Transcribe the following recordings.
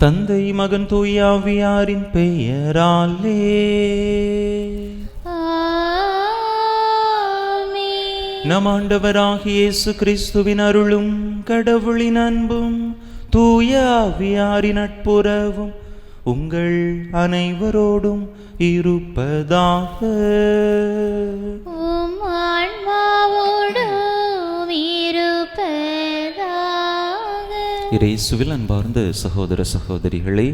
தந்தை மகன் தூய ஆவியாரின் பெயராலே நம் ஆண்டவராகிய இயேசு கிறிஸ்துவின் அருளும் கடவுளின் அன்பும் தூய ஆவியாரின் நட்புறவும் உங்கள் அனைவரோடும் இருப்பதாக. இயேசுவில் அன்பார்ந்த சகோதர சகோதரிகளே,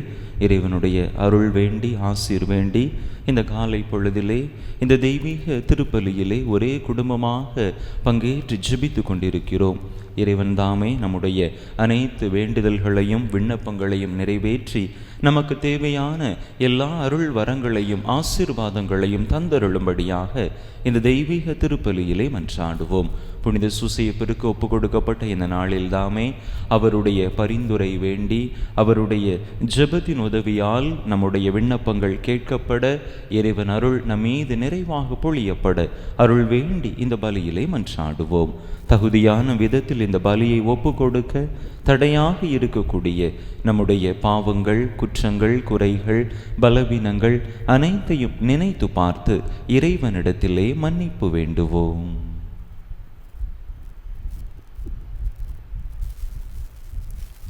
இறைவனுடைய அருள் வேண்டி ஆசீர் வேண்டி இந்த காலை பொழுதிலே இந்த தெய்வீக திருப்பலியிலே ஒரே குடும்பமாக பங்கேற்று ஜெபித்து கொண்டிருக்கிறோம். இறைவன் தாமே நம்முடைய அனைத்து வேண்டுதல்களையும் விண்ணப்பங்களையும் நிறைவேற்றி நமக்கு தேவையான எல்லா அருள் வரங்களையும் ஆசீர்வாதங்களையும் தந்தருளும்படியாக இந்த தெய்வீக திருப்பலியிலே மன்றாடுவோம். புனித சூசையப்பருக்கு ஒப்பு கொடுக்கப்பட்ட இந்த நாளில் தாமே அவருடைய பரிந்துரை வேண்டி அவருடைய ஜெபத்தின் உதவியால் நம்முடைய விண்ணப்பங்கள் கேட்கப்பட, இறைவன் அருள் நம்மீது நிறைவாக பொழியப்பட அருள் வேண்டி இந்த பலியிலே மன்றாடுவோம். தகுதியான விதத்தில் இந்த பலியை ஒப்பு கொடுக்க தடையாக இருக்கக்கூடிய நம்முடைய பாவங்கள், குற்றங்கள், குறைகள், பலவீனங்கள் அனைத்தையும் நினைத்து பார்த்து இறைவனிடத்திலே மன்னிப்பு வேண்டுவோம்.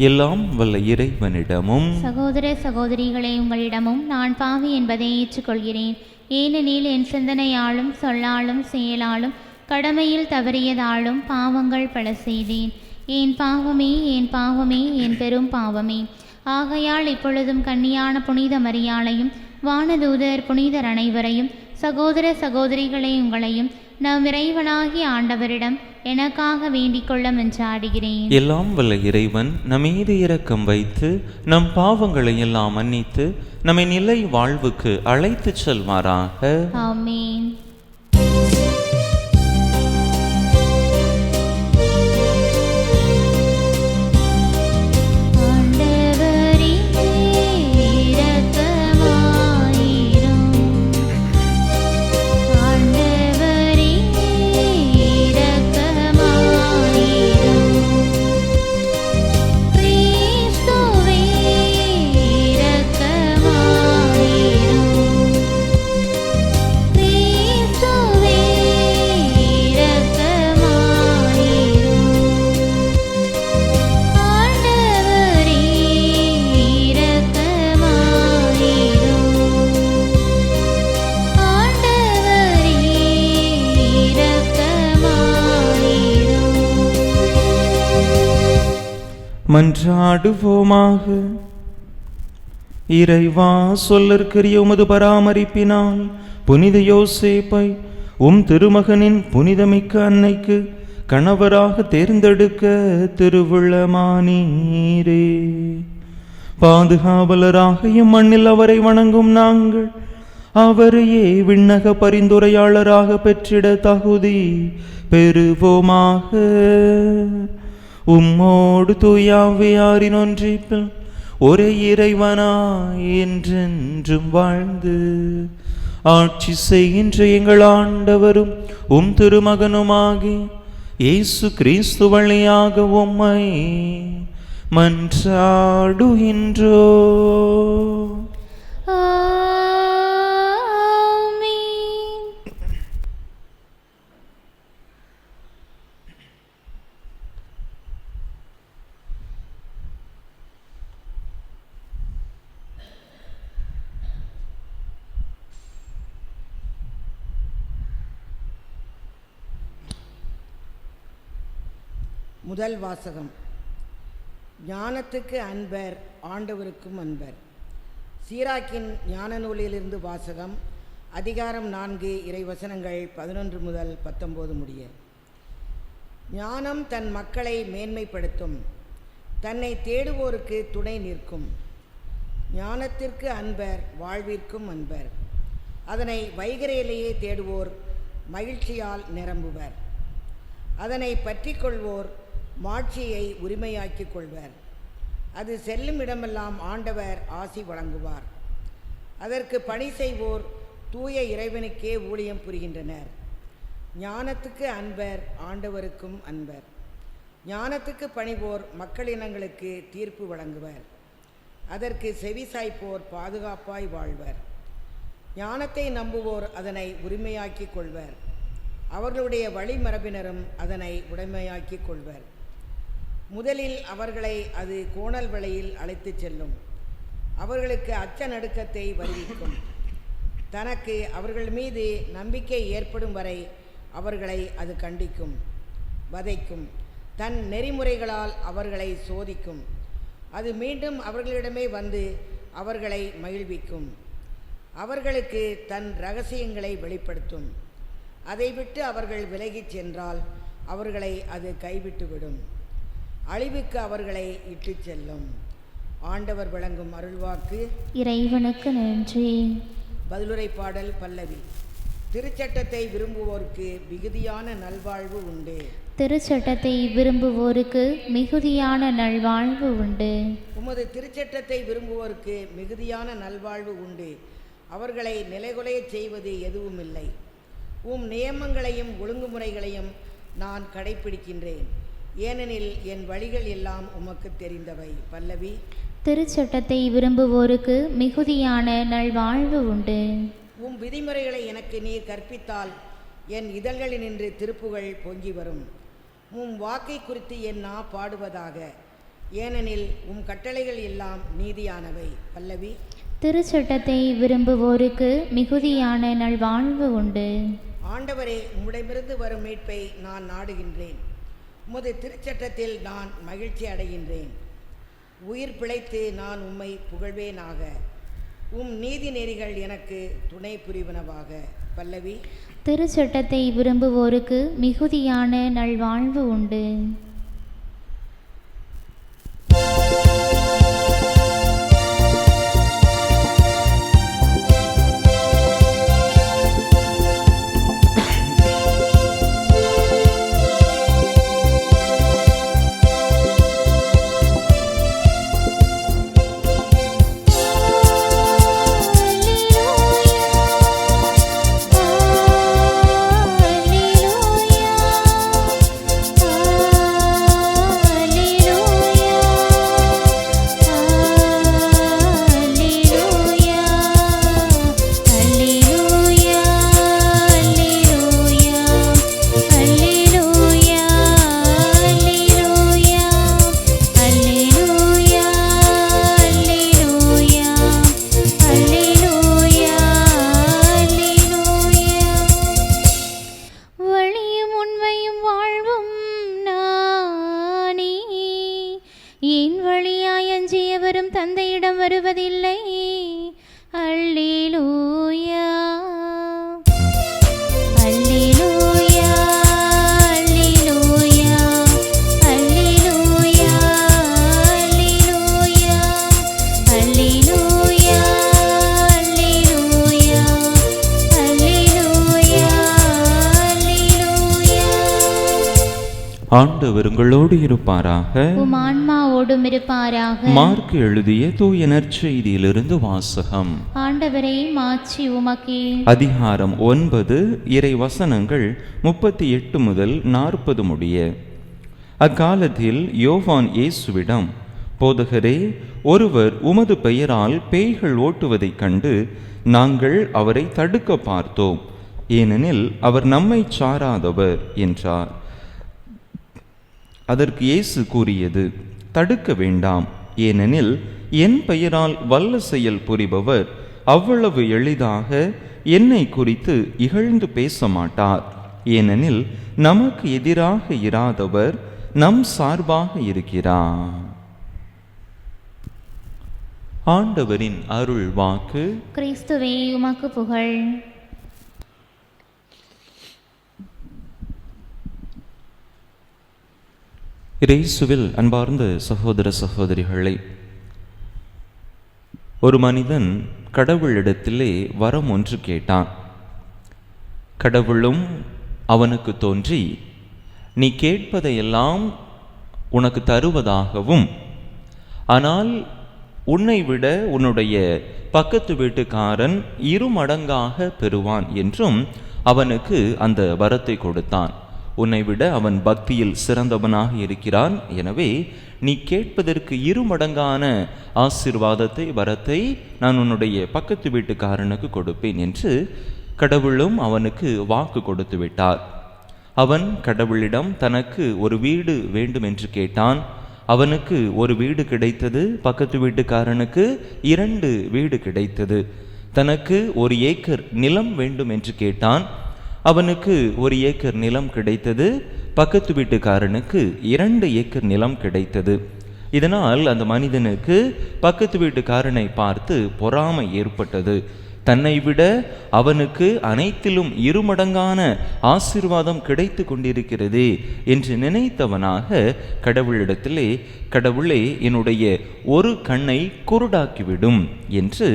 எல்லாம் வல்ல இறைவனிடமும் சகோதர சகோதரிகளே, உங்களிடமும் நான் பாவி என்பதை ஏற்றுக்கொள்கிறேன். ஏனெனில் என் சிந்தனையாலும் சொல்லாலும் செயலாலும் கடமையில் தவறியதாலும் பாவங்கள் பல செய்தேன். என் பாவமே, என் பாவமே, என் பெரும் பாவமே. ஆகையால் இப்பொழுதும் கன்னியான புனித மரியாளையும் வானதூதர் புனிதர் அனைவரையும் சகோதர சகோதரிகளை உங்களையும் நம் இறைவனாகிய ஆண்டவரிடம் எனக்காக வேண்டிக் கொள்ள மன்றாடுகிறேன். எல்லாம் வல்ல இறைவன் நம்மீது இரக்கம் வைத்து நம் பாவங்களை எல்லாம் மன்னித்து நம்மை நிலை வாழ்வுக்கு அழைத்து செல்வாராக. ஆமென். மன்றாடுவோமாக. இறைவா, சொல்லற்கரிய உமது பராமரிப்பினால் புனித யோசேப்பை உம் திருமகனின் புனிதமிக்க அன்னைக்கு கணவராக தேர்ந்தெடுக்க திருவுள்ளமானீரே. பாதுகாவலராக இம்மண்ணில் அவரை வணங்கும் நாங்கள் அவரையே விண்ணக பரிந்துரையாளராக பெற்றிட தகுதி பெறுவோமாக. உம்மோடு தூயாவியாரின் ஒன்றிப்பில் ஒரே இறைவனாய் என்றென்றும் வாழ்ந்து ஆட்சி செய்கின்ற எங்கள் ஆண்டவரும் உம் திருமகனுமாகி இயேசு கிறிஸ்து வழியாக உம்மை மன்றாடுகின்றோ. முதல் வாசகம். ஞானத்துக்கு அன்பர், ஆண்டவருக்கும் அன்பர். சீராக்கின் ஞான நூலிலிருந்து வாசகம். அதிகாரம் 4, இறைவசனங்கள் 11 முதல் 19 முடிய. ஞானம் தன் மக்களை மேன்மைப்படுத்தும், தன்னை தேடுவோருக்கு துணை நிற்கும். ஞானத்திற்கு அன்பர், வாழ்விற்கும் அன்பர். அதனை வைகரையிலேயே தேடுவோர் மகிழ்ச்சியால் நிரம்புவர். அதனை பற்றி கொள்வோர் மாட்சியை உரிமையாக்கிக் கொள்வர். அது செல்லும் இடமெல்லாம் ஆண்டவர் ஆசி வழங்குவார். அதற்கு பணி செய்வோர் தூய இறைவனுக்கே ஊழியம் புரிகின்றனர். ஞானத்துக்கு அன்பர், ஆண்டவருக்கும் அன்பர். ஞானத்துக்கு பணிவோர் மக்களினங்களுக்கு தீர்ப்பு வழங்குவர். அதற்கு செவிசாய்ப்போர் பாதுகாப்பாய் வாழ்வர். ஞானத்தை நம்புவோர் அதனை உரிமையாக்கிக் கொள்வர். அவர்களுடைய வழிமரபினரும் அதனை உடைமையாக்கிக் கொள்வர். முதலில் அவர்களை அது கோணல் வழியில் அழைத்துச் செல்லும். அவர்களுக்கு அச்ச நடுக்கத்தை வருவிக்கும். தனக்கு அவர்கள் மீது நம்பிக்கை ஏற்படும் வரை அவர்களை அது கண்டிக்கும், வதைக்கும். தன் நெறிமுறைகளால் அவர்களை சோதிக்கும். அது மீண்டும் அவர்களிடமே வந்து அவர்களை மகிழ்விக்கும். அவர்களுக்கு தன் இரகசியங்களை வெளிப்படுத்தும். அதை விட்டு அவர்கள் விலகிச் சென்றால் அவர்களை அது கைவிட்டுவிடும். அழிவுக்கு அவர்களை இட்டுச் செல்லும். ஆண்டவர் வழங்கும் அருள்வாக்கு. இறைவனுக்கு நன்றி. பதிலுரை பாடல் பல்லவி. திருச்சட்டத்தை விரும்புவோருக்கு மிகுதியான நல்வாழ்வு உண்டு. திருச்சட்டத்தை விரும்புவோருக்கு மிகுதியான நல்வாழ்வு உண்டு. உமது திருச்சட்டத்தை விரும்புவோருக்கு மிகுதியான நல்வாழ்வு உண்டு. அவர்களை நிலைகுலையச் செய்வது எதுவும் இல்லை. உம் நியமங்களையும் ஒழுங்குமுறைகளையும் நான் கடைப்பிடிக்கின்றேன், ஏனெனில் என் வழிகள் எல்லாம் உமக்கு தெரிந்தவை. பல்லவி. திருச்சட்டத்தை விரும்புவோருக்கு மிகுதியான நல்வாழ்வு உண்டு. உம் விதிமுறைகளை எனக்கு நீர் கற்பித்தால் என் இதழ்களினின்று திருப்புகள் பொங்கி வரும். உம் வாக்கை குறித்து என் நா பாடுவதாக, ஏனெனில் உம் கட்டளைகள் எல்லாம் நீதியானவை. பல்லவி. திருச்சட்டத்தை விரும்புவோருக்கு மிகுதியான நல்வாழ்வு உண்டு. ஆண்டவரே, உம்மிடமிருந்து வரும் மீட்பை நான் நாடுகின்றேன். உமது திருச்சட்டத்தில் நான் மகிழ்ச்சி அடைகின்றேன். உயிர் பிழைத்து நான் உம்மை புகழ்வேனாக. உம் நீதி நெறிகள் எனக்கு துணை புரிவனவாக. பல்லவி. திருச்சட்டத்தை விரும்புவோருக்கு மிகுதியான நல்வாழ்வு உண்டு. தந்தையிடம் வருவதில்லை. அல்லேலூயா, அல்லேலூயா, அல்லேலூயா, அல்லேலூயா, அல்லேலூயா, அல்லேலூயா, அல்லேலூயா, அல்லேலூயா, அல்லேலூயா. ஆண்டவர் உங்களோடு இருப்பாராக. உம் ஆன்மாவோடும் இருப்பாராக. மார்க்கு எழுதிய தூய நற்செய்தியிலிருந்து வாசகம். ஆண்டவரே, மாட்சி உமக்கே. அதிகாரம் 9 இறை வசனங்கள் 38 முதல் 40 முடிய. அக்காலத்தில் யோவான் இயேசுவிடம், போதகரே, ஒருவர் உமது பெயரால் பேய்கள் ஓட்டுவதைக் கண்டு நாங்கள் அவரை தடுக்க பார்த்தோம், ஏனெனில் அவர் நம்மை சாராதவர் என்றார். அதற்கு இயேசு கூறியது, தடுக்க வேண்டாம், ஏனெனில் என் பெயரால் வல்ல செயல் புரிபவர் அவ்வளவு எளிதாக என்னை குறித்து இகழ்ந்து பேச மாட்டார். ஏனெனில் நமக்கு எதிராக இராதவர் நம் சார்பாக இருக்கிறார். ஆண்டவரின் அருள் வாக்கு. கிறிஸ்துவே, உமக்கு புகழ். இயேசுவில் அன்பார்ந்த சகோதர சகோதரிகளை, ஒரு மனிதன் கடவுளிடத்திலே வரம் ஒன்று கேட்டான். கடவுளும் அவனுக்கு தோன்றி, நீ கேட்பதையெல்லாம் உனக்கு தருவதாகவும், ஆனால் உன்னை விட உன்னுடைய பக்கத்து வீட்டுக்காரன் 2 மடங்காக பெறுவான் என்றும் அவனுக்கு அந்த வரத்தை கொடுத்தான். உன்னை விட அவன் பக்தியில் சிறந்தவனாக இருக்கிறான். எனவே நீ கேட்பதற்கு 2 மடங்கான ஆசீர்வாதத்தை, வரத்தை நான் உன்னுடைய பக்கத்து வீட்டுக்காரனுக்கு கொடுப்பேன் என்று கடவுளும் அவனுக்கு வாக்கு கொடுத்து விட்டார். அவன் கடவுளிடம் தனக்கு ஒரு வீடு வேண்டும் என்று கேட்டான். அவனுக்கு ஒரு வீடு கிடைத்தது. பக்கத்து வீட்டுக்காரனுக்கு 2 வீடு கிடைத்தது. தனக்கு 1 ஏக்கர் நிலம் வேண்டும் என்று கேட்டான். அவனுக்கு 1 ஏக்கர் நிலம் கிடைத்தது. பக்கத்து வீட்டுக்காரனுக்கு 2 ஏக்கர் நிலம் கிடைத்தது. இதனால் அந்த மனிதனுக்கு பக்கத்து வீட்டுக்காரனை பார்த்து பொறாமை ஏற்பட்டது. தன்னை விட அவனுக்கு அனைத்திலும் 2 மடங்கான ஆசீர்வாதம் கிடைத்து கொண்டிருக்கிறதே என்று நினைத்தவனாக கடவுளிடத்திலே, கடவுளே என்னுடைய ஒரு கண்ணை குருடாக்கிவிடும் என்று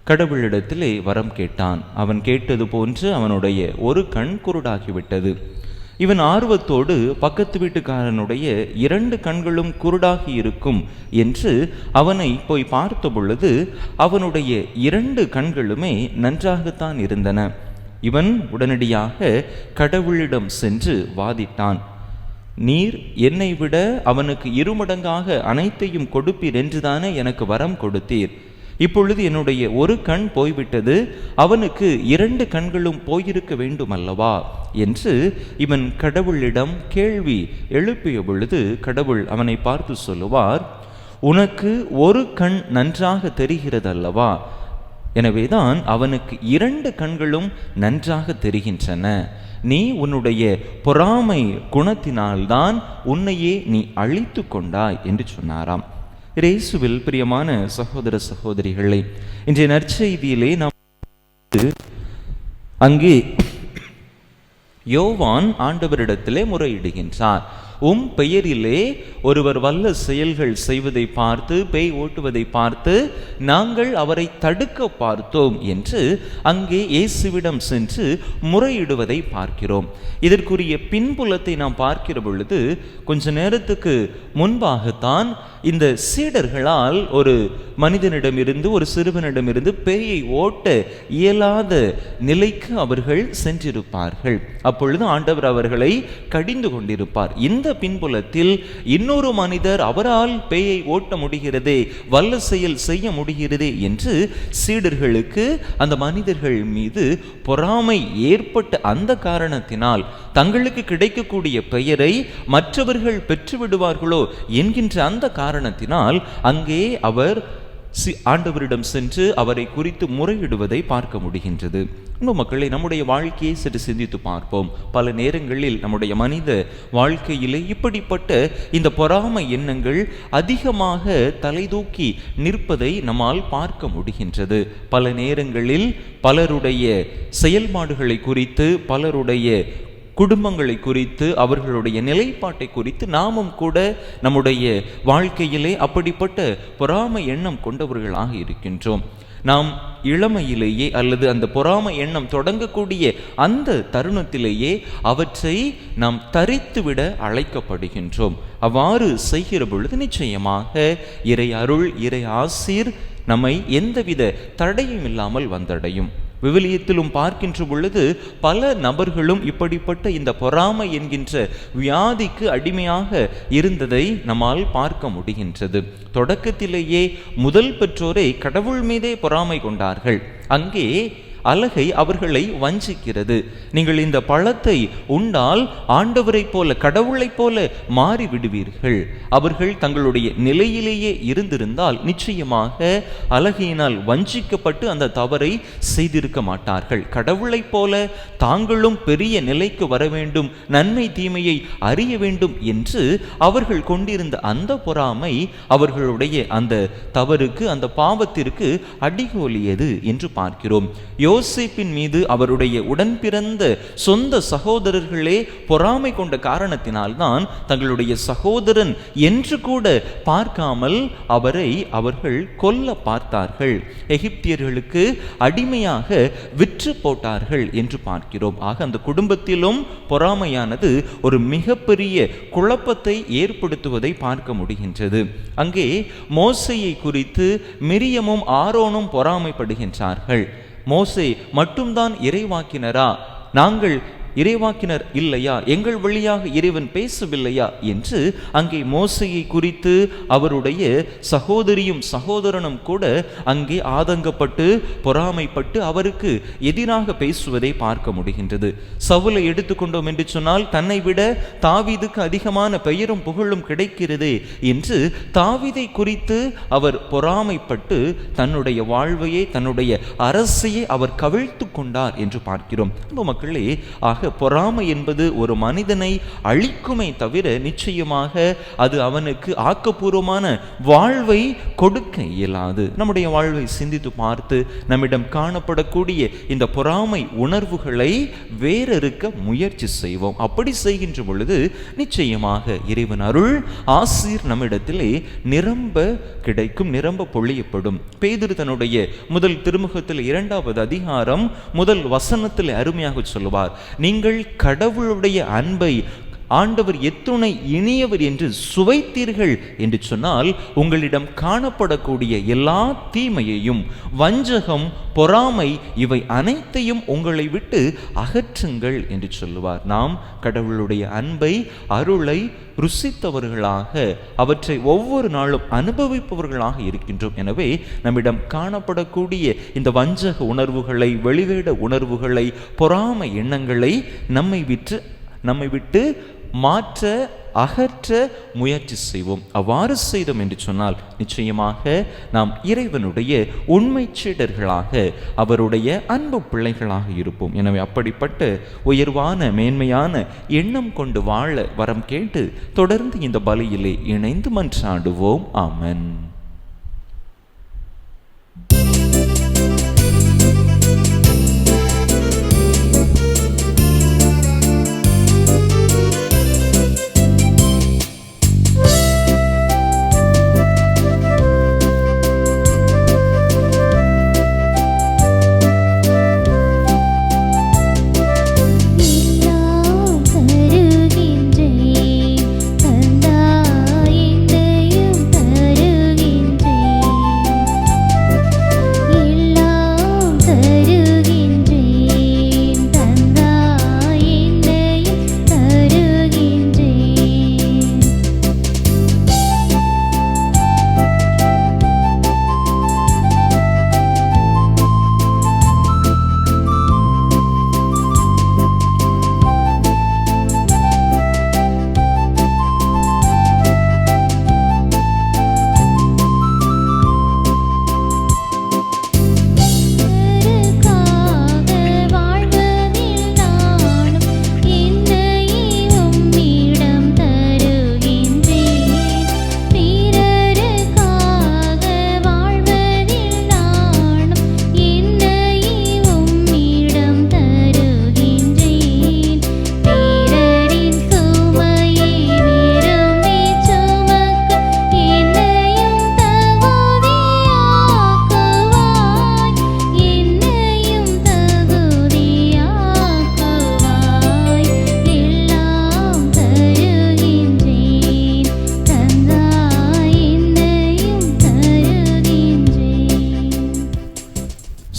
கடவுளிடத்திலே வரம் கேட்டான். அவன் கேட்டது போன்று அவனுடைய ஒரு கண் குருடாகிவிட்டது. இவன் ஆர்வத்தோடு பக்கத்து வீட்டுக்காரனுடைய 2 கண்களும் குருடாகி இருக்கும் என்று அவனை போய் பார்த்த பொழுது அவனுடைய 2 கண்களுமே நன்றாகத்தான் இருந்தன. இவன் உடனடியாக கடவுளிடம் சென்று வாதிட்டான். நீர் என்னை விட அவனுக்கு 2 மடங்காக அனைத்தையும் கொடுப்பீர் என்றுதானே எனக்கு வரம் கொடுத்தீர். இப்பொழுது என்னுடைய ஒரு கண் போய்விட்டது, அவனுக்கு 2 கண்களும் போயிருக்க வேண்டும் அல்லவா என்று இவன் கடவுளிடம் கேள்வி எழுப்பிய பொழுது கடவுள் அவனை பார்த்து சொல்லுவார், உனக்கு ஒரு கண் நன்றாக தெரிகிறது அல்லவா, எனவேதான் அவனுக்கு 2 கண்களும் நன்றாக தெரிகின்றன. நீ உன்னுடைய பொறாமை குணத்தினால்தான் உன்னையே நீ அழித்து கொண்டாய் என்று சொன்னாராம். இயேசுவில் பிரியமான சகோதர சகோதரிகளை, இன்றைய நற்செய்தியிலே நாம் அங்கே யோவான் ஆண்டவரிடத்திலே முறையிடுகின்றார். பெயரிலே ஒருவர் வல்ல செயல்கள் செய்வதை பார்த்து, பேய் ஓட்டுவதை பார்த்து நாங்கள் அவரை தடுக்க பார்த்தோம் என்று அங்கே இயேசுவிடம் சென்று முறையிடுவதை பார்க்கிறோம். இதற்குரிய பின்புலத்தை நாம் பார்க்கிற பொழுது கொஞ்ச நேரத்துக்கு முன்பாகத்தான் இந்த சீடர்களால் ஒரு மனிதனிடமிருந்து, ஒரு சிறுவனிடமிருந்து பேயை ஓட்ட இயலாத நிலைக்கு அவர்கள் சென்றிருப்பார்கள். அப்பொழுது ஆண்டவர் அவர்களை கடிந்து கொண்டிருப்பார். இந்த பின்புலத்தில் இன்னொரு மனிதர் அவரால் பேயை ஓட்ட முடிகிறதே, வல்ல செயல் செய்ய முடிகிறதே என்று சீடர்களுக்கு அந்த மனிதர்கள் மீது பொறாமை ஏற்பட்ட அந்த காரணத்தினால் தங்களுக்கு கிடைக்கக்கூடிய பெயரை மற்றவர்கள் பெற்றுவிடுவார்களோ என்கின்ற அந்த காரணத்தினால் அங்கே அவர் ஆண்டவரிடம் சென்று அவரை குறித்து முறையிடுவதை பார்க்க முடிகின்றது. மக்களை, நம்முடைய வாழ்க்கையை சற்று சிந்தித்து பார்ப்போம். பல நேரங்களில் நம்முடைய மனித வாழ்க்கையிலே இப்படிப்பட்ட இந்த பொறாமை எண்ணங்கள் அதிகமாக தலைதூக்கி நிற்பதை நம்மால் பார்க்க முடிகின்றது. பல நேரங்களில் பலருடைய செயல்பாடுகளை குறித்து, பலருடைய குடும்பங்களை குறித்து, அவர்களுடைய நிலைப்பாட்டை குறித்து நாமும் கூட நம்முடைய வாழ்க்கையிலே அப்படிப்பட்ட பொறாமை எண்ணம் கொண்டவர்களாக இருக்கின்றோம். நாம் இளமையிலேயே அல்லது அந்த பொறாமை எண்ணம் தொடங்கக்கூடிய அந்த தருணத்திலேயே அவற்றை நாம் தரித்துவிட அழைக்கப்படுகின்றோம். அவ்வாறு செய்கிற பொழுது நிச்சயமாக இறை அருள், இறை ஆசீர் நம்மை எந்தவித தடையும் இல்லாமல் வந்தடையும். விவிலியத்திலும் பார்க்கின்ற பொழுது பல நபர்களும் இப்படிப்பட்ட இந்த பொறாமை என்கின்ற வியாதிக்கு அடிமையாக இருந்ததை நம்மால் பார்க்க முடிகின்றது. தொடக்கத்திலேயே முதல் பெற்றோரை கடவுள் மீதே பொறாமை கொண்டார்கள். அங்கே அலகை அவர்களை வஞ்சிக்கிறது. நீங்கள் இந்த பழத்தை உண்டால் ஆண்டவரைப் போல, கடவுளைப் போல மாறி விடுவீர்கள். அவர்கள் தங்களுடைய நிலையிலேயே இருந்திருந்தால் நிச்சயமாக அலகையினால் வஞ்சிக்கப்பட்டு அந்த தவறை செய்திருக்க மாட்டார்கள். கடவுளைப் போல தாங்களும் பெரிய நிலைக்கு வர வேண்டும், நன்மை தீமையை அறிய வேண்டும் என்று அவர்கள் கொண்டிருந்த அந்த பொறாமை அவர்களுடைய அந்த தவறுக்கு, அந்த பாவத்திற்கு அடிகோலியது என்று பார்க்கிறோம். யோசேப்பின் மீது அவருடைய உடன் பிறந்த சொந்த சகோதரர்களே பொறாமை கொண்ட காரணத்தினால்தான் தங்களுடைய சகோதரன் என்று கூட பார்க்காமல் அவரை அவர்கள் கொல்ல பார்த்தார்கள். எகிப்தியர்களுக்கு அடிமையாக விற்று போட்டார்கள் என்று பார்க்கிறோம். ஆக அந்த குடும்பத்திலும் பொறாமையானது ஒரு மிகப்பெரிய குழப்பத்தை ஏற்படுத்துவதை பார்க்க முடிகின்றது. அங்கே மோசேயை குறித்து மிரியமும் ஆரோனும் பொறாமைப்படுகின்றார்கள். மோசே மட்டும்தான் இறைவாக்கினரா? நாங்கள் இறைவாக்கினர் இல்லையா, எங்கள் வழியாக இறைவன் பேசவில்லையா என்று அங்கே மோசையை குறித்து அவருடைய சகோதரியும் சகோதரனும் கூட அங்கே ஆதங்கப்பட்டு பொறாமைப்பட்டு அவருக்கு எதிராக பேசுவதை பார்க்க முடிகின்றது. சவுலை எடுத்துக்கொண்டோம் என்று சொன்னால் தன்னை விட தாவீதுக்கு அதிகமான பெயரும் புகழும் கிடைக்கிறதே என்று தாவீதை குறித்து அவர் பொறாமைப்பட்டு தன்னுடைய வாழ்வையே தன்னுடைய அரசையே அவர் கவிழ்த்து கொண்டார் என்று பார்க்கிறோம். மக்களே, பொறாமை என்பது ஒரு மனிதனை அழிக்குமே தவிர நிச்சயமாக அது அவனுக்கு ஆக்கப்பூர்வமான வாழ்வை கொடுக்க இயலாது. நம்முடைய வாழ்வை சிந்தித்து பார்த்து நம்மிடம் காணப்படக்கூடிய இந்த பொறாமை உணர்வுகளை வேறறுக்க முயற்சி செய்வோம். அப்படி செய்கின்ற பொழுது நிச்சயமாக இறைவன் அருள் ஆசீர் நம்மிடத்திலே நிரம்ப கிடைக்கும், நிரம்ப பொழியப்படும். பேதுரு தன்னுடைய முதல் திருமுகத்தில் 2வது அதிகாரம் முதல் வசனத்தில் அருமையாக சொல்லுவார், நீங்கள் கடவுளுடைய அன்பை ஆண்டவர் எத்துணை இனியவர் என்று சுவைத்தீர்கள் என்று சொன்னால் உங்களிடம் காணப்படக்கூடிய எல்லா தீமையையும், வஞ்சகம், பொறாமை இவை அனைத்தையும் உங்களை விட்டு அகற்றுங்கள் என்று சொல்லுவார். நாம் கடவுளுடைய அன்பை, அருளை ருசித்தவர்களாக, அவற்றை ஒவ்வொரு நாளும் அனுபவிப்பவர்களாக இருக்கின்றோம். எனவே நம்மிடம் காணப்படக்கூடிய இந்த வஞ்சக உணர்வுகளை, வெளிவேட உணர்வுகளை, பொறாமை எண்ணங்களை நம்மை விட்டு மாற்ற, அகற்ற முயற்சி செய்வோம். அவ்வாறு செய்தோம் என்று சொன்னால் நிச்சயமாக நாம் இறைவனுடைய உண்மை சீடர்களாக, அவருடைய அன்பு பிள்ளைகளாக இருப்போம். எனவே அப்படிப்பட்ட உயர்வான மேன்மையான எண்ணம் கொண்டு வாழ வரம் கேட்டு தொடர்ந்து இந்த பலியிலே இணைந்து மன்றாடுவோம். ஆமென்.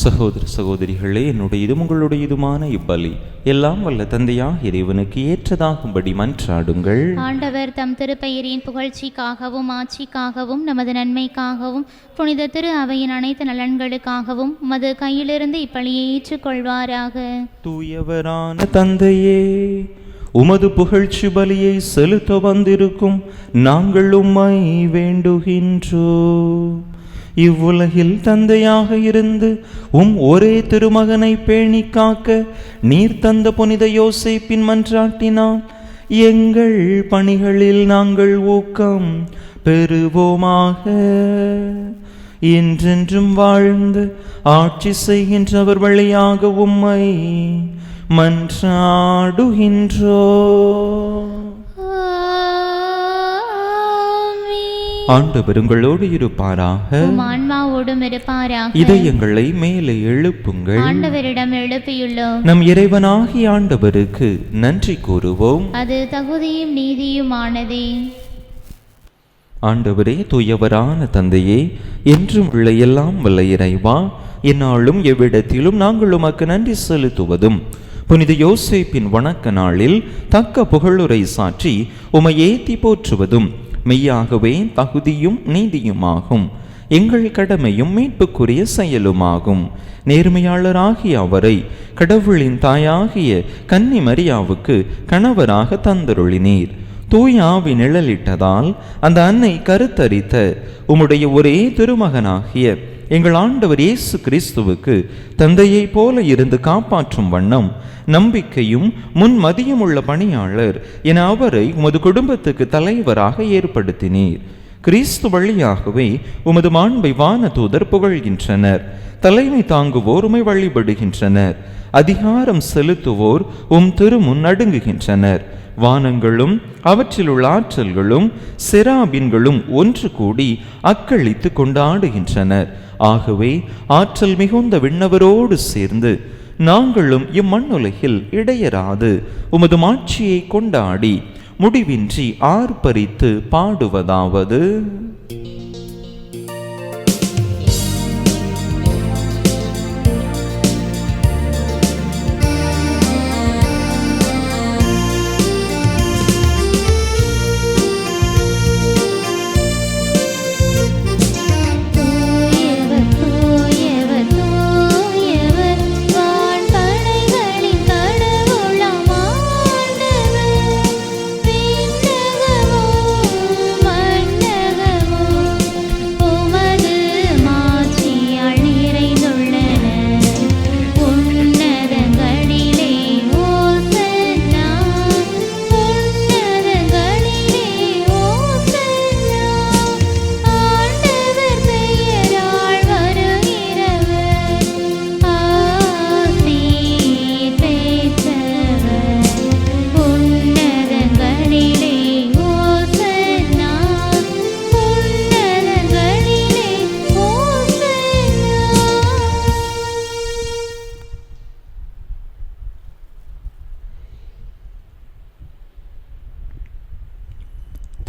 சகோதர சகோதரிகளே, என்னுடையதும் உங்களுடையதுமான இப்பலி எல்லாம் வல்ல தந்தையாக இறைவனுக்கு ஏற்றதாகும்படி மன்றாடுங்கள். ஆண்டவர் தம் திருப்பெயரின் புகழ்ச்சிக்காகவும் ஆட்சிக்காகவும் நமது நன்மைக்காகவும் புனித திரு அவையின் அனைத்து நலன்களுக்காகவும் உமது கையிலிருந்து இப்பலியை ஏற்றுக்கொள்வாராக. தூயவரான தந்தையே, உமது புகழ்ச்சி பலியை செலுத்த வந்திருக்கும் நாங்கள் உம்மை வேண்டுகின்றோம். இவ்வுலகில் தந்தையாக இருந்து ஒரே திருமகனை பேணி காக்க நீர் தந்த புனித யோசேப்பின் மன்றாட்டினால் எங்கள் பணிகளில் நாங்கள் ஊக்கம் பெறுவோமாக. என்றென்றும் வாழ்ந்து ஆட்சி செய்கின்றவர் வழியாக உம்மை மன்றாடுகின்றோம். ஆண்டவர் உங்களோடு இருப்பாராக, ஆன்மாவோடும் இருப்பாராக. இதயங்களை மேலே எழுப்புங்கள். ஆண்டவரிடம் எழுப்பியுள்ளோம். நம் இறைவனாகிய ஆண்டவருக்கு நன்றி கூறுவோம். அது தகுதியும் நீதியுமானதே. ஆண்டவரே, தூயவரான தந்தையே, என்றும் உள்ள எல்லாம் வல்ல இறைவா, என்னாலும் எவ்விடத்திலும் நாங்கள் உமக்கு நன்றி செலுத்துவதும் புனித யோசேப்பின் வணக்க நாளில் தக்க புகழுரை சாற்றி உமை ஏத்தி போற்றுவதும் மெய்யாகவே தகுதியும் நீதியுமாகும். எங்கள் கடமையும் மீட்புக்குரிய செயலுமாகும். நேர்மையாளராகிய அவரை கடவுளின் தாயாகிய கன்னி மரியாவுக்கு கணவராக தந்தருளினீர். தூய ஆவி நிழலிட்டதால் அந்த அன்னை கருத்தரித்த உம்முடைய ஒரே திருமகனாகிய எங்கள் ஆண்டவர் இயேசு கிறிஸ்துவுக்கு தந்தையைப் போல இருந்து காப்பாற்றும் வண்ணம் நம்பிக்கையும் முன்மதியுமுள்ள பணியாளர் என அவரை உமது குடும்பத்துக்கு தலைவராக ஏற்படுத்தினீர். கிறிஸ்து வழியாகவே உமது மாண்பை வான தூதர் புகழ்கின்றனர். தலைமை தாங்குவோர் உமை வழிபடுகின்றனர். அதிகாரம் செலுத்துவோர் திருமுன் நடுங்குகின்றனர். வானங்களும் அவற்றிலுள்ள ஆற்றல்களும் செராபின்களும் ஒன்று கூடி அக்களித்து கொண்டாடுகின்றனர். ஆகவே ஆற்றல் மிகுந்த விண்ணவரோடு சேர்ந்து நாங்களும் இம்மண்ணுலகில் இடையராது உமது மாட்சியை கொண்டாடி முடிவின்றி ஆர்ப்பரித்து பாடுவதாவது: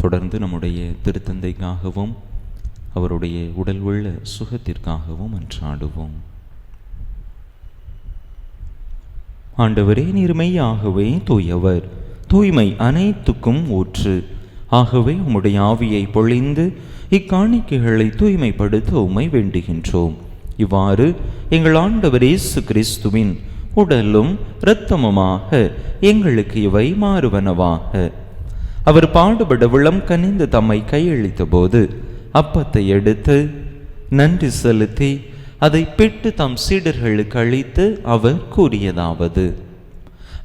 தொடர்ந்து நம்முடைய திருத்தந்தைக்காகவும் அவருடைய உடல் உள்ள சுகத்திற்காகவும் மன்றாடுவோம். ஆண்டவரே, நீர் மெய்யாகவே தூயவர், தூய்மை அனைத்துக்கும் ஊற்று. ஆகவே உம்முடைய ஆவியை பொழிந்து இக்காணிக்கைகளை தூய்மைப்படுத்த உம்மை வேண்டுகின்றோம். இவ்வாறு எங்கள் ஆண்டவர் இயேசு கிறிஸ்துவின் உடலும் இரத்தமுமாக எங்களுக்கு இவை மாறுவனவாக. அவர் பாடுபட விளம் கனிந்து தம்மை கையளித்த போது அப்பத்தை எடுத்து நன்றி செலுத்தி அதை பிட்டு தம் சீடர்களுக்கு அளித்து அவர் கூறியதாவது: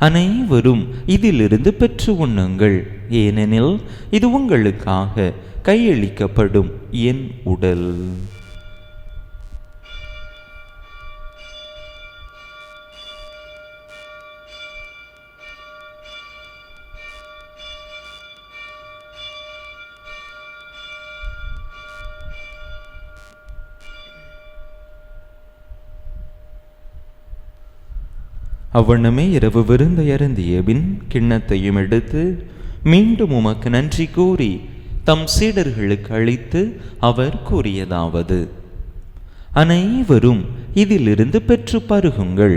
அனைவரும் இதிலிருந்து பெற்று உண்ணுங்கள், ஏனெனில் இது உங்களுக்காக கையளிக்கப்படும் என் உடல். அவ்வண்ணமே இரவு விருந்தை அருந்திய பின் கிண்ணத்தையும் எடுத்து மீண்டும் உமக்கு நன்றி கூறி தம் சீடர்களுக்கு அளித்து அவர் கூறியதாவது: அனைவரும் இதிலிருந்து பெற்று பருகுங்கள்,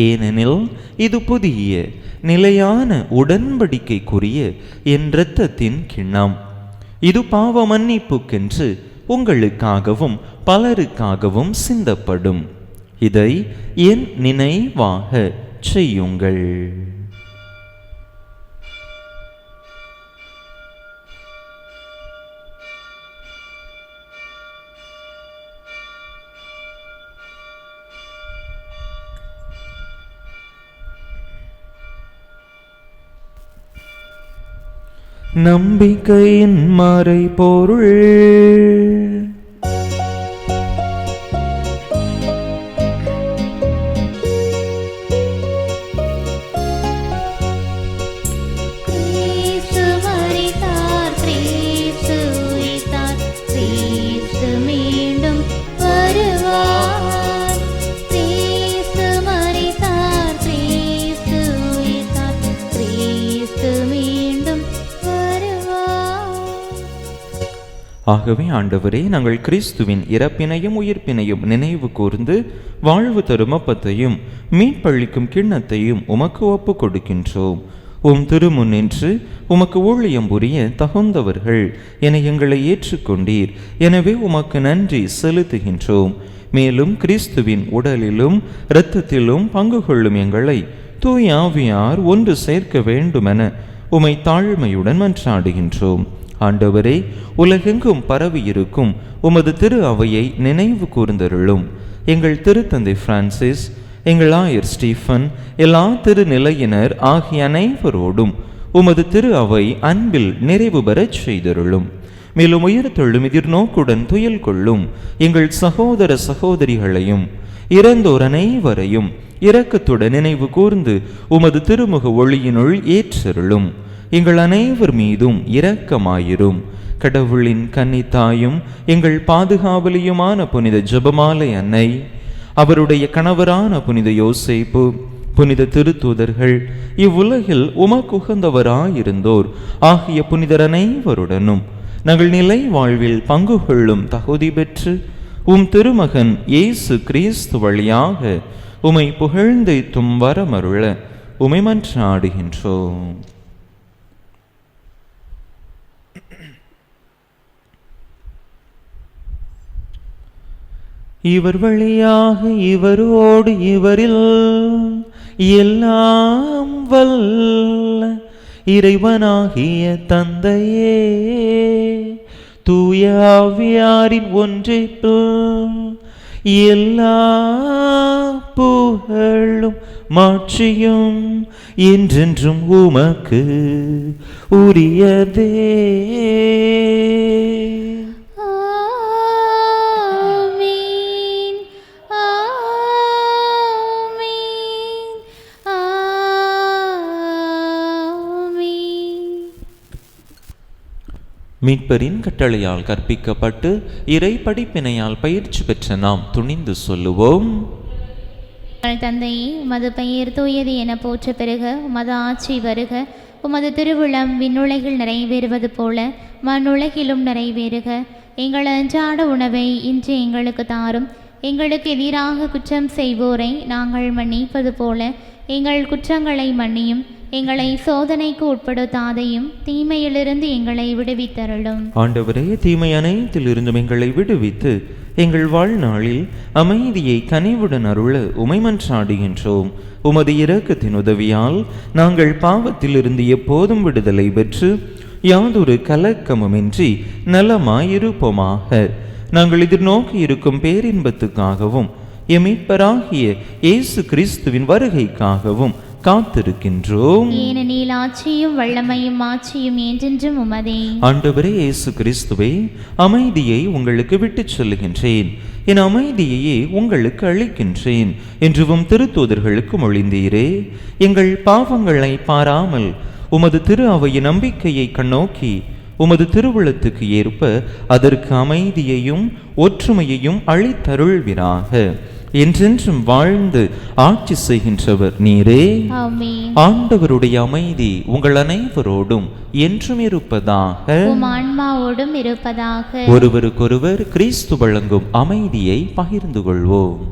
ஏனெனில் இது புதிய நிலையான உடன்படிக்கைக்குரிய என் இரத்தத்தின் கிண்ணம். இது பாவ மன்னிப்புக்கென்று உங்களுக்காகவும் பலருக்காகவும் சிந்தப்படும். இதை என் நினைவாக செய்யுங்கள். நம்பிக்கையின் மறைபொருள். ஆகவே ஆண்டவரே, நாங்கள் கிறிஸ்துவின் இறப்பினையும் உயிர்ப்பினையும் நினைவு கூர்ந்து வாழ்வு தரும் அப்பத்தையும் மீட்பளிக்கும் கிண்ணத்தையும் உமக்கு ஒப்பு கொடுக்கின்றோம். உம் திருமுன்னின்று உமக்கு ஊழியம் புரிய தகுந்தவர்கள் என எங்களை ஏற்றுக்கொண்டீர். எனவே உமக்கு நன்றி செலுத்துகின்றோம். மேலும் கிறிஸ்துவின் உடலிலும் இரத்தத்திலும் பங்கு கொள்ளும் எங்களை தூய ஆவியார் ஒன்று சேர்க்க வேண்டுமென உமை தாழ்மையுடன் மன்றாடுகின்றோம். ஆண்டவரே, உலகெங்கும் பரவியிருக்கும் உமது திரு அவையை நினைவு கூர்ந்தருளும். எங்கள் திருத்தந்தை பிரான்சிஸ், எங்கள் ஆயர் ஸ்டீஃபன், எல்லா திருநிலையினர் ஆகிய அனைவரோடும் உமது திரு அவை அன்பில் நிறைவு பெறச் செய்தருளும். மேலும் உயிர்த்தெழும் எதிர்நோக்குடன் துயில் கொள்ளும் எங்கள் சகோதர சகோதரிகளையும் இறந்தோர் அனைவரையும் இரக்கத்துடன் நினைவு கூர்ந்து உமது திருமுக ஒளியினுள் ஏற்றருளும். எங்கள் அனைவர் மீதும் இரக்கமாயிரும். கடவுளின் கன்னித்தாயும் எங்கள் பாதுகாவலியுமான புனித ஜெபமாலை அன்னை, அவருடைய கணவரான புனித யோசேப்பு, புனித திருத்தூதர்கள், இவ்வுலகில் உமக்குகந்தவராயிருந்தோர் ஆகிய புனிதர் அனைவருடனும் நாங்கள் நிலை வாழ்வில் பங்கு கொள்ளும் தகுதி பெற்று உம் திருமகன் இயேசு கிறிஸ்து வழியாக உமை புகழ்ந்தேத்தும் வரமருள உமை மன்றாடுகின்றோம். இவர் வழியாக இவரோடு இவரில் எல்லாம் வல்ல இறைவனாகிய தந்தையே, தூய ஆவியாரின் ஒன்றிப்பில் எல்லா புகழும் மாட்சியும் என்றென்றும் உமக்கு உரியதே. மீட்பரின் கட்டளையால் கற்பிக்கப்பட்டு இறை படிப்பினையால் பயிற்சி பெற்ற நாம் துணிந்து சொல்லுவோம். தந்தையே, உமது பெயர் தூயது என போற்ற பெருக, உமது ஆட்சி வருக, உமது திருவுளம் விண்ணுலகில் நிறைவேறுவது போல மண்ணுலகிலும் நிறைவேறுக. எங்கள் அன்றாட உணவை இன்று எங்களுக்கு தாரும். எங்களுக்கு எதிராக குற்றம் செய்வோரை நாங்கள் மன்னிப்பது போல எங்கள் குற்றங்களை மன்னியும். எங்களை சோதனைக்கு உட்படுத்தாதையும் தீமையிலிருந்து எங்களை விடுவித்தருளும். ஆண்டவரே, தீமை அனைத்திலிருந்தும் எங்களை விடுவித்து எங்கள் வாழ்நாளில் அமைதியை கனிவுடன் அருள உமை மன்றாடுகின்றோம். உமது இரக்கத்தின் உதவியால் நாங்கள் பாவத்திலிருந்து எப்போதும் விடுதலை பெற்று யாதொரு கலக்கமுமின்றி நலமாயிருப்போமாக. நாங்கள் எதிர்நோக்கி இருக்கும் பேரின்பத்துக்காகவும் எமீட்பராகிய இயேசு கிறிஸ்துவின் வருகைக்காகவும் காத்திருக்கின்றோம். ஏனெனில் ஆட்சியும் வல்லமையும் ஆட்சியும் என்றென்றும் உமதே. ஆண்டவரே இயேசு கிறிஸ்துவே, அமைதியை உங்களுக்கு விட்டுச் சொல்லுகின்றேன், என் அமைதியையே உங்களுக்கு அளிக்கின்றேன் என்றும் திருத்தூதர்களுக்கு மொழிந்தீரே. எங்கள் பாவங்களை பாராமல் உமது திரு அவையின் நம்பிக்கையை கண்ணோக்கி உமது திருவுளத்துக்கு ஏற்ப அதற்கு அமைதியையும் ஒற்றுமையையும் அளித்தருள்வீராக. என்றென்றும் வாழ்ந்து ஆட்சி செய்கின்றவர் நீரே. ஆண்டவருடைய அமைதி உங்கள் அனைவரோடும் என்றும் இருப்பதாக. ஆன்மாவோடும் இருப்பதாக. ஒருவருக்கொருவர் கிறிஸ்து வழங்கும் அமைதியை பகிர்ந்து கொள்வோம்.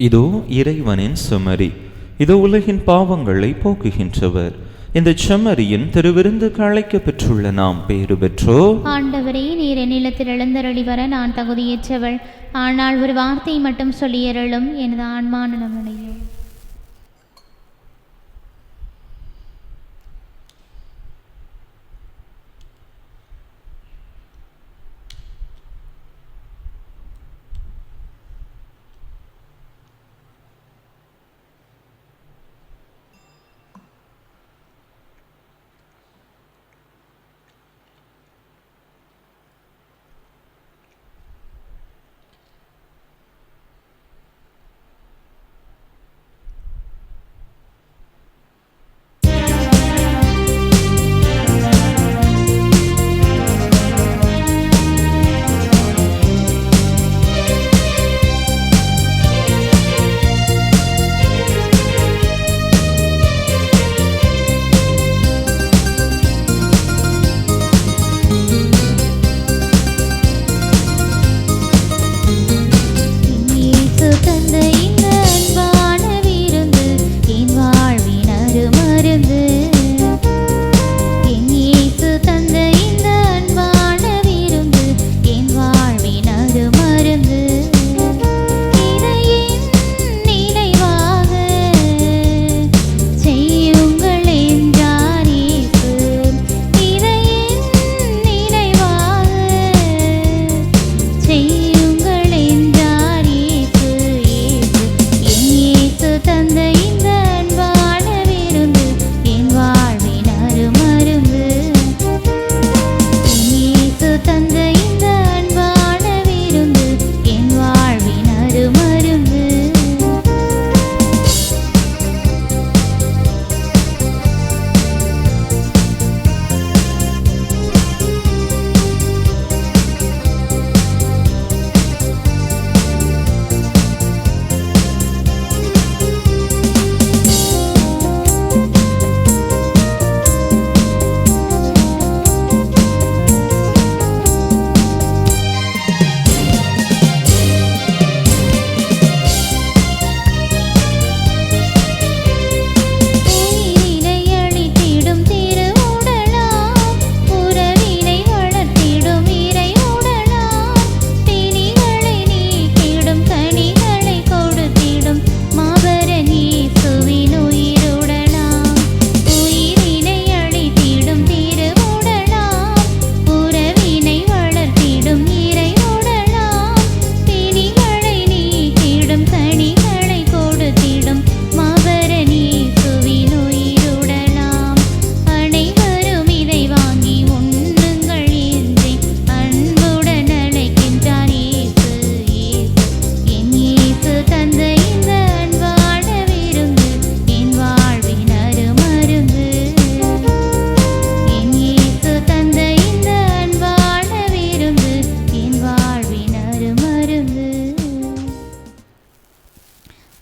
இதோ இறைவனின் சுமரி, இதோ உலகின் பாவங்களை போக்குகின்றவர். இந்த செம்மறியின் திருவிருந்துக்கு அழைக்கப் பெற்றுள்ள நாம் பேறு பெற்றோ. ஆண்டவரே, நீர் என்னிடத்தில் எழுந்தருளி வர நான் தகுதியற்றவள். ஆனால் ஒரு வார்த்தை மட்டும் சொல்லியருளும், எனது ஆன்மா நலமடையும்.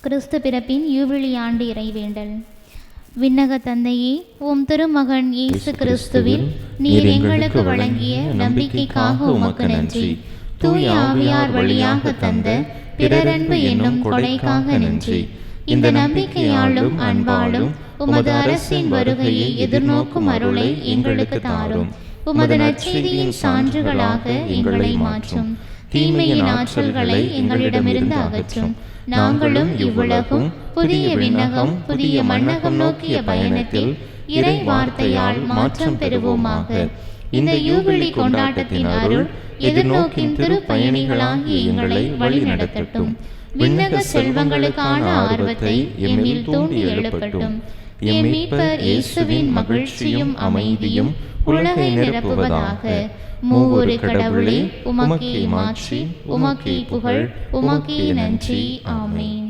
கிறிஸ்து பிறப்பின் யூபிலி ஆண்டு இறைவேண்டல். விண்ணக தந்தையே, உம் திருமகன் இயேசு கிறிஸ்துவில் நீர் எங்களுக்கு வழங்கிய நம்பிக்கைக்காக உமக்கு நன்றி. தூய ஆவியார் வழியாக தந்த பிறரன்பு என்னும் கொடைக்காக நன்றி. இந்த நம்பிக்கையாலும் அன்பாலும் உமது அரசின் வருகையை எதிர்நோக்கும் அருளை எங்களுக்கு தாரும். உமது நற்செய்தியின் சான்றுகளாக எங்களை மாற்றும். தீமையின் ஆற்றல்களை எங்களிடமிருந்து அகற்றும். நாங்களும் இவ்வுலகும் புதிய விண்ணகம் புதிய மண்ணகம் நோக்கிய பயணத்தில் இறை வார்த்தையால் மாற்றம் பெறுவோமாக. இந்த யூபிலி கொண்டாட்டத்தின் அருள் எதிர்நோக்கின் திரு பயணிகளாகிய எங்களை வழி நடத்தட்டும். விண்ணக செல்வங்களுக்கான ஆர்வத்தை எம்மில் தூண்டி எழுப்பட்டும். எம் மீட்பர் இயேசுவின் மகிழ்ச்சியும் அமைதியும் உலகை நிரப்புவதாக. மூவொரு கடவுளே, உமக்கே மாட்சி, உமக்கே புகழ், உமக்கே நன்றி. ஆமென்.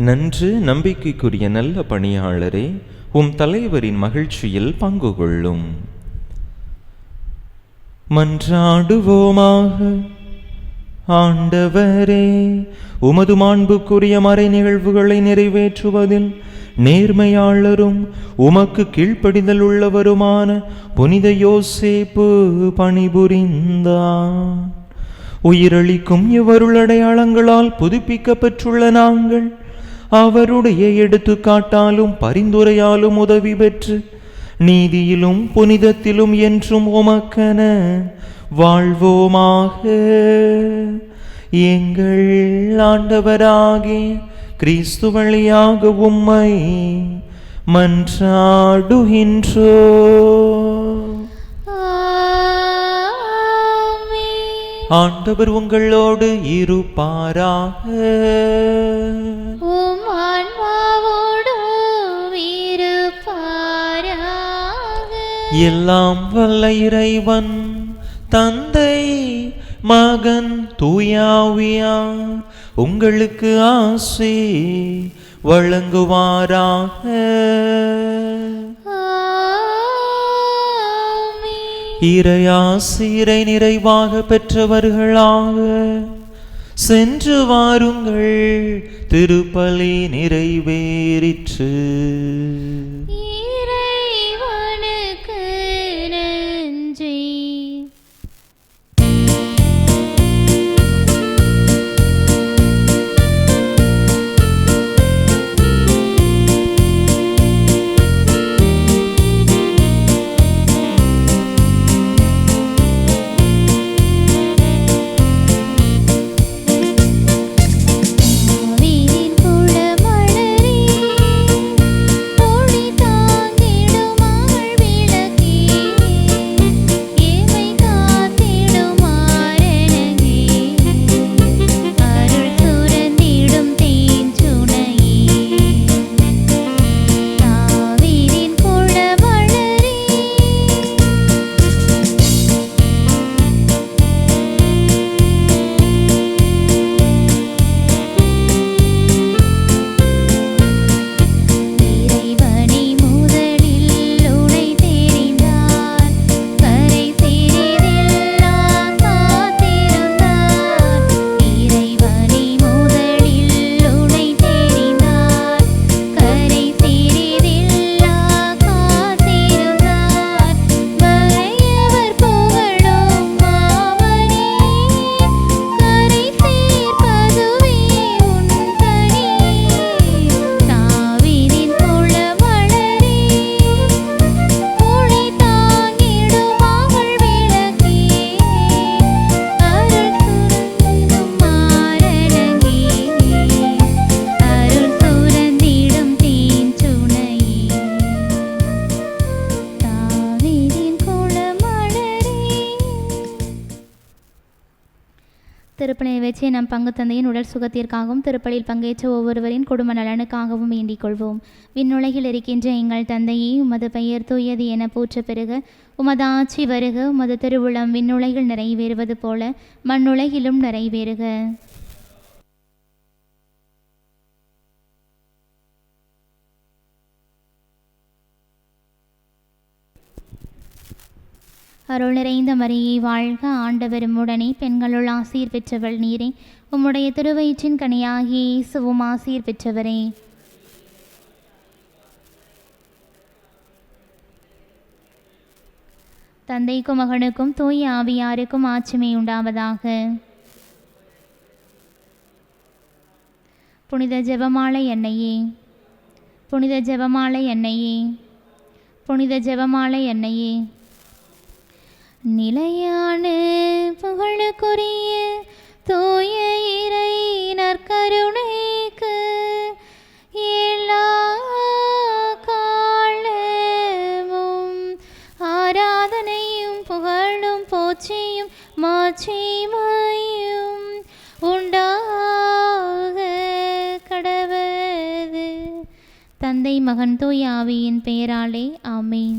நன்று நம்பிக்கைக்குரிய நல்ல பணியாளரே, உம் தலைவரின் மகிழ்ச்சியில் பங்கு கொள்ளும். மன்றாடுவோமாக. ஆண்டவரே, உமது மாண்புக்குரிய மறை நிகழ்வுகளை நிறைவேற்றுவதில் நேர்மையாளரும் உமக்கு கீழ்ப்படிதல் உள்ளவருமான புனித யோசேப்பு பணிபுரிந்தார். உயிரளிக்கும் இவ்வருள் அடையாளங்களால் புதுப்பிக்கப்பட்டுள்ள நாங்கள் அவருடைய எடுத்துக்காட்டாலும் பரிந்துரையாலும் உதவி பெற்று நீதியிலும் புனிதத்திலும் என்றும் உமக்கென வாழ்வோமாக. எங்கள் ஆண்டவராகிய கிறிஸ்து வழியாக உம்மை மன்றாடுகின்றோ. ஆண்டவர் உங்களோடு இருப்பாராக. எல்லாம் வல்ல இறைவன் தந்தை மகன் தூயாவியார் உங்களுக்கு ஆசி வழங்குவாராக. இறையாசிரை நிறைவாக பெற்றவர்களாக சென்று வாருங்கள். திருப்பலி நிறைவேறிற்று. திருப்பலியை வச்சு நம் பங்கு தந்தையின் உடல் சுகத்திற்காகவும் திருப்பலியில் பங்கேற்ற ஒவ்வொருவரின் குடும்ப நலனுக்காகவும் வேண்டிக் கொள்வோம். விண்ணுலகில் இருக்கின்ற எங்கள் தந்தையே, உமது பெயர் தூயது என போற்ற பெறுக. உமது ஆட்சி வருக. உமது திருவுளம் விண்ணுலகில் நிறைவேறுவது போல மண்ணுலகிலும் நிறைவேறுக. அருள் நிறைந்த மரியே வாழ்க, ஆண்டவர் உம்முடனே, பெண்களுள் ஆசீர் பெற்றவள் நீரே. உம்முடைய திருவயிற்றின் கனியாகிய இயேசுவும் ஆசீர் பெற்றவரே. தந்தைக்கும் மகனுக்கும் தூய ஆவியாருக்கும் ஆட்சிமை உண்டாவதாக. புனித ஜெபமாலை எண்ணெயே, புனித ஜெபமாலை எண்ணெயே, புனித ஜெபமாலை எண்ணெயே. நிலையான புகழுக்குரிய தூய இறை நற்கருணைக்கு எல்லா காலமும் ஆராதனையும் புகழும் போற்றியும் மாட்சிமையும் உண்டாக கடவது. தந்தை மகன் தூய ஆவியின் பெயராலே ஆமென்.